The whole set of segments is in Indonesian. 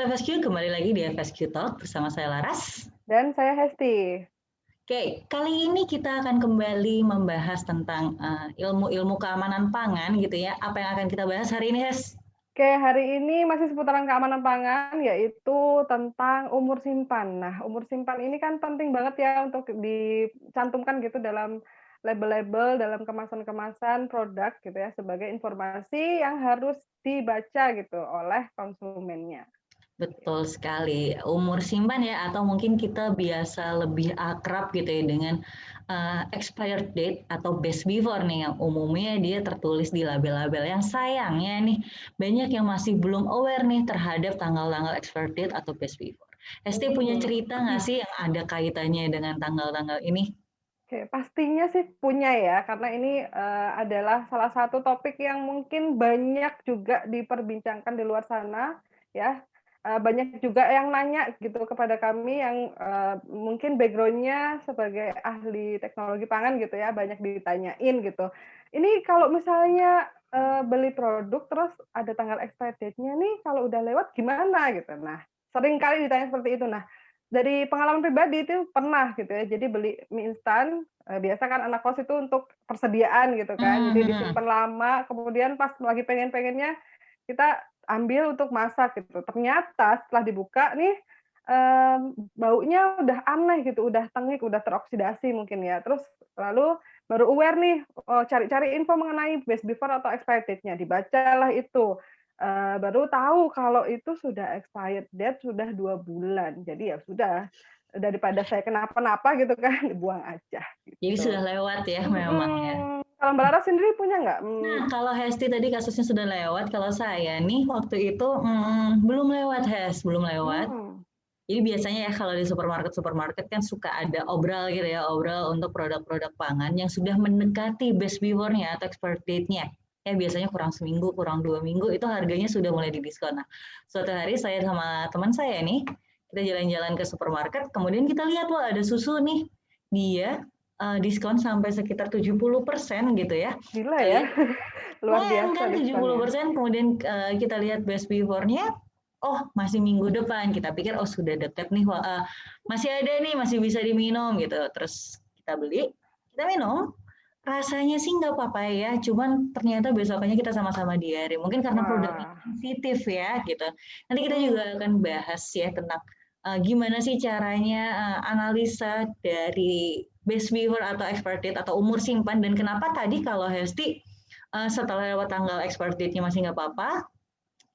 FSQ, kembali lagi di FSQ Talk bersama saya Laras. Dan saya Hesti. Oke, kali ini kita akan kembali membahas tentang ilmu-ilmu keamanan pangan gitu ya. Apa yang akan kita bahas hari ini, Hes? Oke, hari ini masih seputaran keamanan pangan, yaitu tentang umur simpan. Nah, umur simpan ini kan penting banget ya untuk dicantumkan gitu dalam label-label, dalam kemasan-kemasan produk gitu ya, sebagai informasi yang harus dibaca gitu oleh konsumennya. Betul sekali, umur simpan ya, atau mungkin kita biasa lebih akrab gitu ya dengan expired date atau best before nih, yang umumnya dia tertulis di label-label. Yang sayangnya nih, banyak yang masih belum aware nih terhadap tanggal-tanggal expired date atau best before. Hesti punya cerita nggak sih yang ada kaitannya dengan tanggal-tanggal ini? Oke, pastinya sih punya ya, karena ini adalah salah satu topik yang mungkin banyak juga diperbincangkan di luar sana, ya. Banyak juga yang nanya gitu kepada kami yang mungkin background-nya sebagai ahli teknologi pangan gitu ya, banyak ditanyain gitu. Ini kalau misalnya beli produk terus ada tanggal expired date-nya nih, kalau udah lewat gimana gitu. Nah, sering kali ditanya seperti itu. Nah, dari pengalaman pribadi itu pernah gitu ya, jadi beli mie instan, biasa kan anak kos itu untuk persediaan gitu kan, jadi disimpan lama, kemudian pas lagi pengen-pengennya kita ambil untuk masak gitu. Ternyata setelah dibuka nih, baunya udah aneh gitu, udah tengik, udah teroksidasi mungkin ya. Terus lalu baru aware nih, cari-cari info mengenai best before atau expired date-nya, dibacalah itu. Baru tahu kalau itu sudah expired date sudah 2 bulan. Jadi ya sudah, daripada saya kenapa-napa gitu kan, dibuang aja Jadi sudah gitu. lewat ya memang ya. Kalau Mbak Laras sendiri punya nggak? Nah, kalau Hesti tadi kasusnya sudah lewat, kalau saya nih waktu itu belum lewat, belum lewat. Mmm, Jadi biasanya ya kalau di supermarket kan suka ada obral gitu ya, obral untuk produk-produk pangan yang sudah mendekati best before-nya atau expired date-nya. Ya biasanya kurang seminggu, kurang 2 minggu itu harganya sudah mulai didiskon. Nah, suatu hari saya sama teman saya nih, kita jalan-jalan ke supermarket, kemudian kita lihat wah ada susu nih, dia diskon sampai sekitar 70% gitu ya. gila Kita ya, lihat luar lumayan biasa kan diskonnya. 70%, kemudian kita lihat best before-nya, oh masih minggu depan, kita pikir oh sudah deket nih, masih ada nih, masih bisa diminum gitu. Terus kita beli, kita minum, rasanya sih nggak apa-apa ya, cuman ternyata besokannya kita sama-sama diare. Mungkin karena produknya Wah, sensitif ya gitu. Nanti kita juga mhm. akan bahas ya tentang gimana sih caranya analisa dari best before atau expired date atau umur simpan, dan kenapa tadi kalau Hesti setelah lewat tanggal expired date-nya masih nggak apa-apa,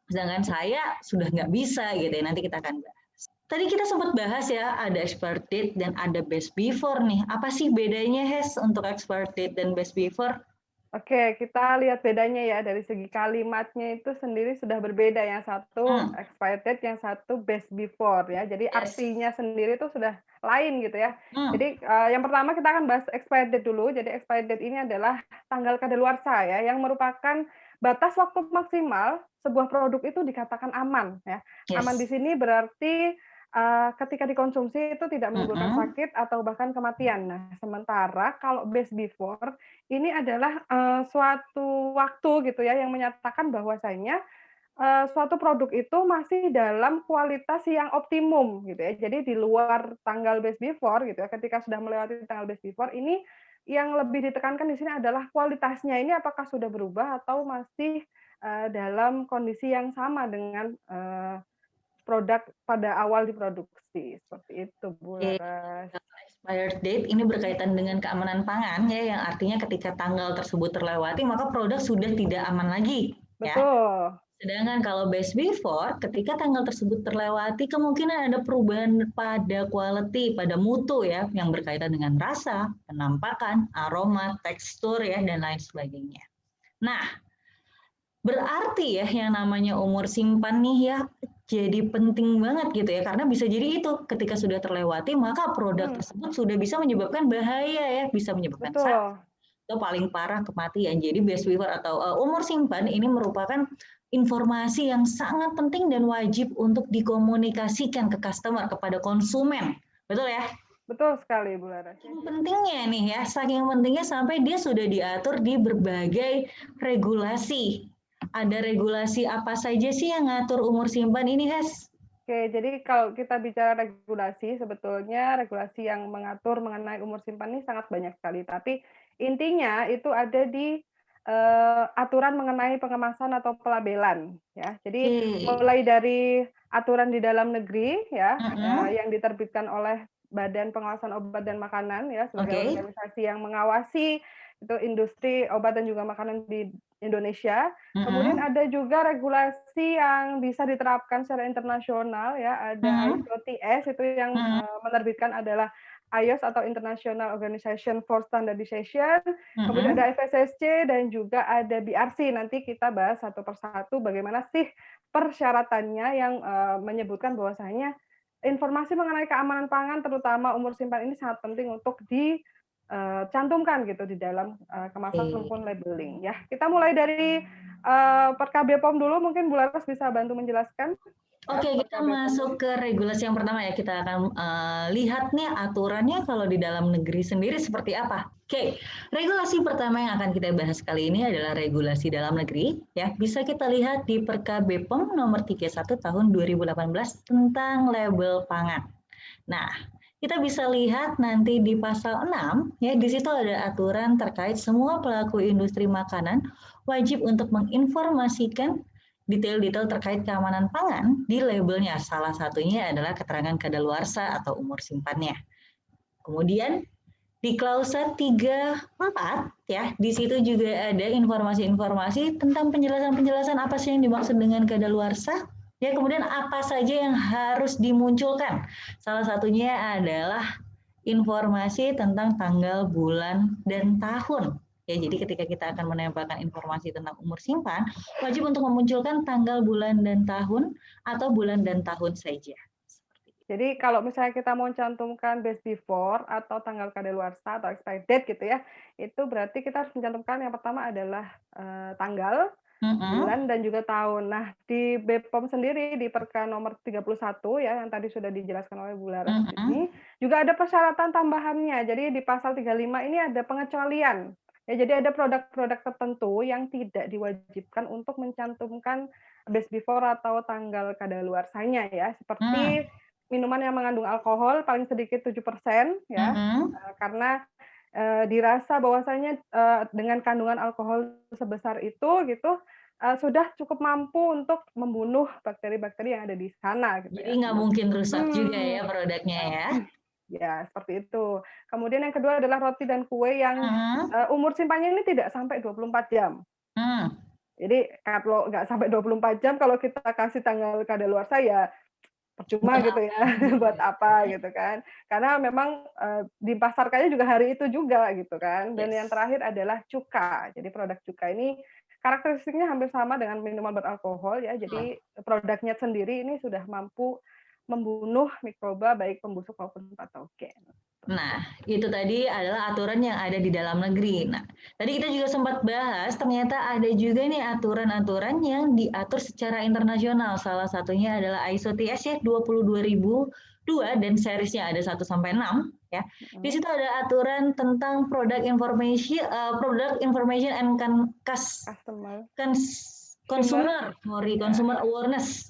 sedangkan saya sudah nggak bisa gitu ya. Nanti kita akan bahas. Tadi kita sempat bahas ya, ada expired date dan ada best before nih. Apa sih bedanya, Hes, untuk expired date dan best before? Oke, kita lihat bedanya ya, dari segi kalimatnya itu sendiri sudah berbeda, yang satu Hmm, expired date, yang satu best before ya. Jadi yes. artinya sendiri itu sudah lain gitu ya. Hmm, Jadi, yang pertama kita akan bahas expired date dulu. Jadi expired date ini adalah tanggal kadaluarsa ya, yang merupakan batas waktu maksimal sebuah produk itu dikatakan aman ya. Aman di yes. sini berarti, ketika dikonsumsi itu tidak menimbulkan Mm-mm. sakit atau bahkan kematian. Nah, sementara kalau best before ini adalah, suatu waktu gitu ya yang menyatakan bahwasanya, suatu produk itu masih dalam kualitas yang optimum gitu ya. Jadi di luar tanggal best before gitu ya, ketika sudah melewati tanggal best before ini yang lebih ditekankan di sini adalah kualitasnya ini apakah sudah berubah atau masih, dalam kondisi yang sama dengan, produk pada awal diproduksi, seperti itu Bu Oke, Laras. kalau expired date ini berkaitan dengan keamanan pangan ya, yang artinya ketika tanggal tersebut terlewati maka produk sudah tidak aman lagi ya. Betul, Sedangkan kalau best before, ketika tanggal tersebut terlewati, kemungkinan ada perubahan pada quality, pada mutu ya, yang berkaitan dengan rasa, penampakan, aroma, tekstur ya, dan lain sebagainya. Nah, berarti ya yang namanya umur simpan nih ya, jadi penting banget gitu ya, karena bisa jadi itu ketika sudah terlewati, maka produk mhm, tersebut sudah bisa menyebabkan bahaya ya, bisa menyebabkan sakit betul. atau paling parah kematian. Jadi best before atau umur simpan ini merupakan informasi yang sangat penting dan wajib untuk dikomunikasikan ke customer, kepada konsumen. Betul ya? Betul sekali Bu Laras. Saking pentingnya nih ya, saking pentingnya sampai dia sudah diatur di berbagai regulasi. Ada regulasi apa saja sih yang ngatur umur simpan ini, Hes? Oke, jadi kalau kita bicara regulasi, sebetulnya regulasi yang mengatur mengenai umur simpan ini sangat banyak sekali. Tapi intinya itu ada di aturan mengenai pengemasan atau pelabelan, ya. Jadi Oke. mulai dari aturan di dalam negeri, ya, Mm-mm. yang diterbitkan oleh Badan Pengawasan Obat dan Makanan, ya, sebagai Oke. organisasi yang mengawasi itu industri obat dan juga makanan di Indonesia. Kemudian Mm-mm. ada juga regulasi yang bisa diterapkan secara internasional ya, ada Mm-mm. ISO/TS itu yang Mm-mm. menerbitkan adalah IOS atau International Organization for Standardization, kemudian Mm-mm. ada FSSC dan juga ada BRC. Nanti kita bahas satu persatu bagaimana sih persyaratannya yang menyebutkan bahwasanya informasi mengenai keamanan pangan terutama umur simpan ini sangat penting untuk cantumkan gitu di dalam kemasan Oke. maupun labeling ya. Kita mulai dari Perkab BPOM dulu, mungkin Bu Laras bisa bantu menjelaskan ya Oke, kita Perkab BPOM ini. masuk ke regulasi yang pertama ya. Kita akan lihat nih aturannya kalau di dalam negeri sendiri seperti apa. Oke, regulasi pertama yang akan kita bahas kali ini adalah regulasi dalam negeri. Ya, bisa kita lihat di Perkab BPOM nomor 31 tahun 2018 tentang label pangan. Nah, kita bisa lihat nanti di pasal 6, ya di situ ada aturan terkait semua pelaku industri makanan wajib untuk menginformasikan detail-detail terkait keamanan pangan di labelnya. Salah satunya adalah keterangan kadaluarsa atau umur simpannya. Kemudian di klausa 34 ya, di situ juga ada informasi-informasi tentang penjelasan-penjelasan apa sih yang dimaksud dengan kadaluarsa. Ya, kemudian apa saja yang harus dimunculkan. Salah satunya adalah informasi tentang tanggal, bulan, dan tahun. Ya, jadi ketika kita akan menempelkan informasi tentang umur simpan, wajib untuk memunculkan tanggal, bulan, dan tahun atau bulan dan tahun saja. Jadi kalau misalnya kita mau cantumkan best before atau tanggal kadaluarsa atau expiry date gitu ya, itu berarti kita harus mencantumkan yang pertama adalah tanggal, bulan, dan juga tahun. Nah, di BPOM sendiri di Perka nomor 31 ya yang tadi sudah dijelaskan oleh Bu Laras ini, juga ada persyaratan tambahannya. Jadi di pasal 35 ini ada pengecualian. Ya, jadi ada produk-produk tertentu yang tidak diwajibkan untuk mencantumkan best before atau tanggal kadaluarsanya ya, seperti minuman yang mengandung alkohol paling sedikit 7% ya, karena dirasa bahwasanya dengan kandungan alkohol sebesar itu gitu sudah cukup mampu untuk membunuh bakteri-bakteri yang ada di sana gitu Jadi ya. nggak mungkin rusak juga ya produknya ya. Ya, seperti itu. Kemudian yang kedua adalah roti dan kue yang umur simpannya ini tidak sampai 24 jam. Jadi kalau nggak sampai 24 jam kalau kita kasih tanggal kadaluarsa ya percuma Buat gitu apa ya, gitu buat ya. apa gitu kan. Karena memang dipasarkannya juga hari itu juga gitu kan. Dan yang Yes. terakhir adalah cuka. Jadi produk cuka ini karakteristiknya hampir sama dengan minuman beralkohol ya. Jadi produknya sendiri ini sudah mampu membunuh mikroba baik pembusuk maupun patogen. Nah, itu tadi adalah aturan yang ada di dalam negeri. Nah, tadi kita juga sempat bahas, ternyata ada juga nih aturan-aturan yang diatur secara internasional. Salah satunya adalah ISO/TS ya 22002 dan seriesnya ada 1 sampai 6 ya. Di situ ada aturan tentang product information and consumer awareness.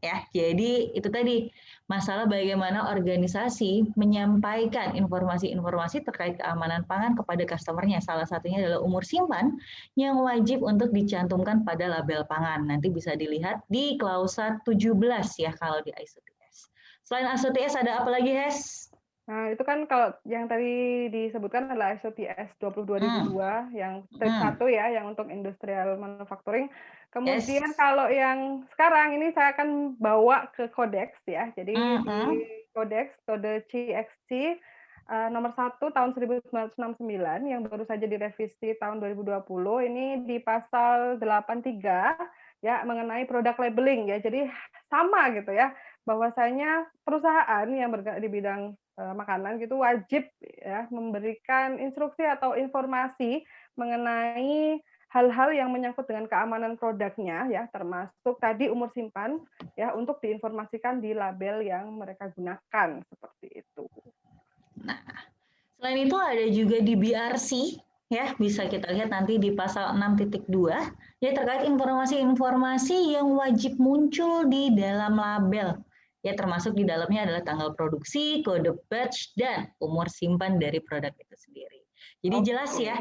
Ya, jadi itu tadi masalah bagaimana organisasi menyampaikan informasi-informasi terkait keamanan pangan kepada customer-nya. Salah satunya adalah umur simpan yang wajib untuk dicantumkan pada label pangan. Nanti bisa dilihat di klausa 17 ya kalau di ISO/TS. Selain ISO/TS ada apa lagi, Hes? Nah, itu kan kalau yang tadi disebutkan adalah ISO/TS 22002 yang strip 1 ya, yang untuk industrial manufacturing. Kemudian Yes. kalau yang sekarang ini saya akan bawa ke kodeks ya. Jadi di kodeks kode CXC nomor 1 tahun 1969 yang baru saja direvisi tahun 2020 ini di pasal 83 ya mengenai produk labeling ya. Jadi sama gitu ya, bahwasanya perusahaan yang bergerak di bidang makanan gitu wajib ya memberikan instruksi atau informasi mengenai hal-hal yang menyangkut dengan keamanan produknya ya, termasuk tadi umur simpan ya untuk diinformasikan di label yang mereka gunakan seperti itu. Nah, selain itu ada juga di BRC ya, bisa kita lihat nanti di pasal 6.2 ya terkait informasi-informasi yang wajib muncul di dalam label. Ya, termasuk di dalamnya adalah tanggal produksi, kode batch, dan umur simpan dari produk itu sendiri. Jadi jelas ya,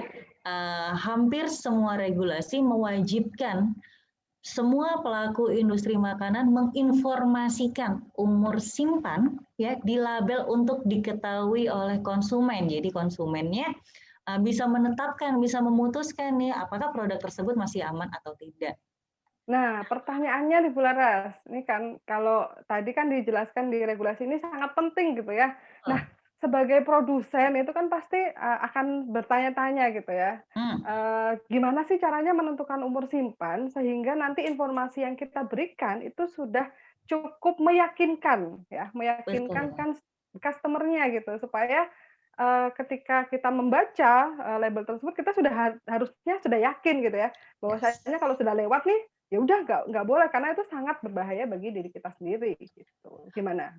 hampir semua regulasi mewajibkan semua pelaku industri makanan menginformasikan umur simpan ya di label untuk diketahui oleh konsumen. Jadi konsumennya bisa menetapkan, bisa memutuskan nih apakah produk tersebut masih aman atau tidak. Nah, pertanyaannya nih Bu Laras, ini kan kalau tadi kan dijelaskan di regulasi ini sangat penting gitu ya. Nah, sebagai produsen itu kan pasti, akan bertanya-tanya gitu ya, gimana sih caranya menentukan umur simpan sehingga nanti informasi yang kita berikan itu sudah cukup meyakinkan ya, meyakinkan Betul. kan customer-nya gitu supaya, ketika kita membaca, label tersebut kita sudah harusnya sudah yakin gitu ya, Yes. bahwasanya kalau sudah lewat nih, ya udah nggak boleh karena itu sangat berbahaya bagi diri kita sendiri gitu. Gimana?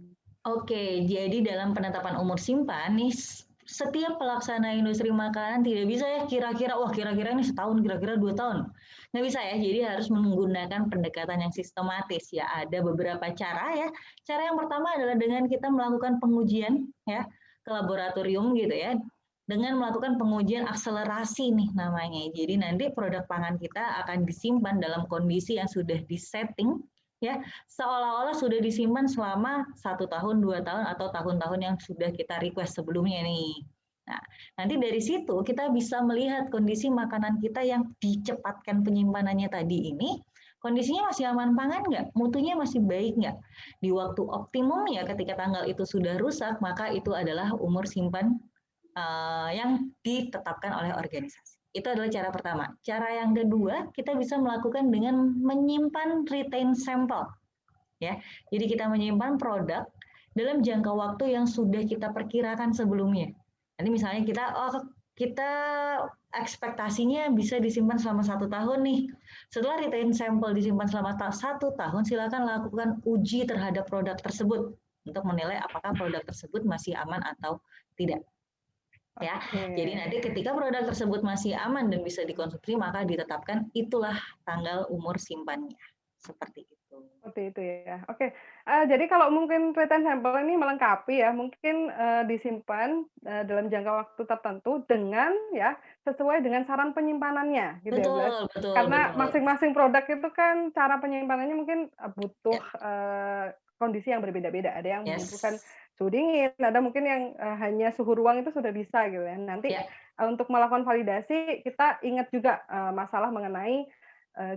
Oke, jadi dalam penetapan umur simpan nih setiap pelaksana industri makanan tidak bisa ya kira-kira wah kira-kira ini setahun, kira-kira 2 tahun. Nggak bisa ya, jadi harus menggunakan pendekatan yang sistematis ya. Ada beberapa cara ya. Cara yang pertama adalah dengan kita melakukan pengujian ya ke laboratorium gitu ya. Dengan melakukan pengujian akselerasi nih namanya. Jadi nanti produk pangan kita akan disimpan dalam kondisi yang sudah disetting ya seolah-olah sudah disimpan selama 1 tahun, 2 tahun, atau tahun-tahun yang sudah kita request sebelumnya nih. Nah, nanti dari situ kita bisa melihat kondisi makanan kita yang dicepatkan penyimpanannya tadi ini, kondisinya masih aman pangan nggak? Mutunya masih baik nggak? Di waktu optimum ya ketika tanggal itu sudah rusak, maka itu adalah umur simpan yang ditetapkan oleh organisasi. Itu adalah cara pertama. Cara yang kedua, kita bisa melakukan dengan menyimpan retain sample. Ya, jadi kita menyimpan produk dalam jangka waktu yang sudah kita perkirakan sebelumnya. Nanti misalnya kita ekspektasinya bisa disimpan selama 1 tahun nih. Setelah retain sample disimpan selama 1 tahun, silakan lakukan uji terhadap produk tersebut untuk menilai apakah produk tersebut masih aman atau tidak. Ya, jadi nanti ketika produk tersebut masih aman dan bisa dikonsumsi, maka ditetapkan itulah tanggal umur simpannya. Seperti itu. Seperti itu ya. Oke, jadi kalau mungkin retain sample ini melengkapi ya, mungkin, disimpan, dalam jangka waktu tertentu dengan ya, sesuai dengan saran penyimpanannya gitu ya, Blas. Betul, betul, Karena betul. masing-masing produk itu kan cara penyimpanannya mungkin, butuh, Ya, kondisi yang berbeda-beda. Ada yang membutuhkan yes. suhu dingin, ada mungkin yang, hanya suhu ruang itu sudah bisa gitu ya. Nanti, Ya, untuk melakukan validasi kita ingat juga, masalah mengenai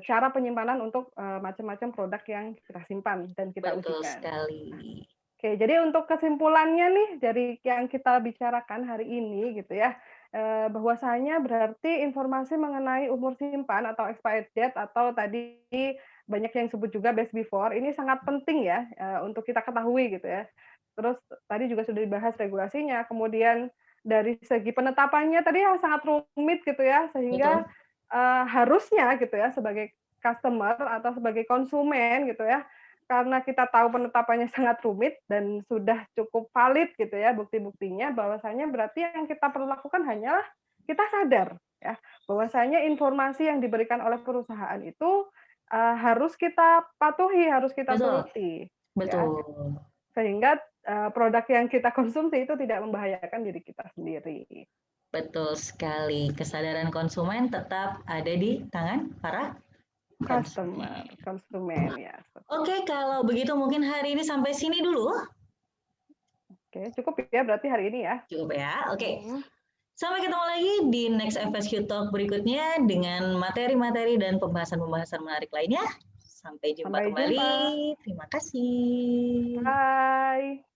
cara penyimpanan untuk, macam-macam produk yang kita simpan dan kita betul ujikan. sekali. Oke, jadi untuk kesimpulannya nih dari yang kita bicarakan hari ini gitu ya, bahwasanya berarti informasi mengenai umur simpan atau expired date atau tadi banyak yang sebut juga best before ini sangat penting ya, untuk kita ketahui gitu ya. Terus tadi juga sudah dibahas regulasinya, kemudian dari segi penetapannya tadi yang sangat rumit gitu ya, sehingga, Betul. harusnya gitu ya sebagai customer atau sebagai konsumen gitu ya, karena kita tahu penetapannya sangat rumit dan sudah cukup valid gitu ya bukti-buktinya, bahwasanya berarti yang kita perlu lakukan hanyalah kita sadar ya, bahwasanya informasi yang diberikan oleh perusahaan itu, harus kita patuhi, harus kita Betul. turuti, ya. Betul. Sehingga, produk yang kita konsumsi itu tidak membahayakan diri kita sendiri. Betul sekali. Kesadaran konsumen tetap ada di tangan para konsumen. Konsumen ya, seperti Oke, itu. kalau begitu mungkin hari ini sampai sini dulu. Oke, cukup ya berarti hari ini ya? Cukup ya. Oke. Mhm. Sampai ketemu lagi di next FSQ Talk berikutnya dengan materi-materi dan pembahasan-pembahasan menarik lainnya. Sampai jumpa Sampai kembali. jumpa. Terima kasih. Bye.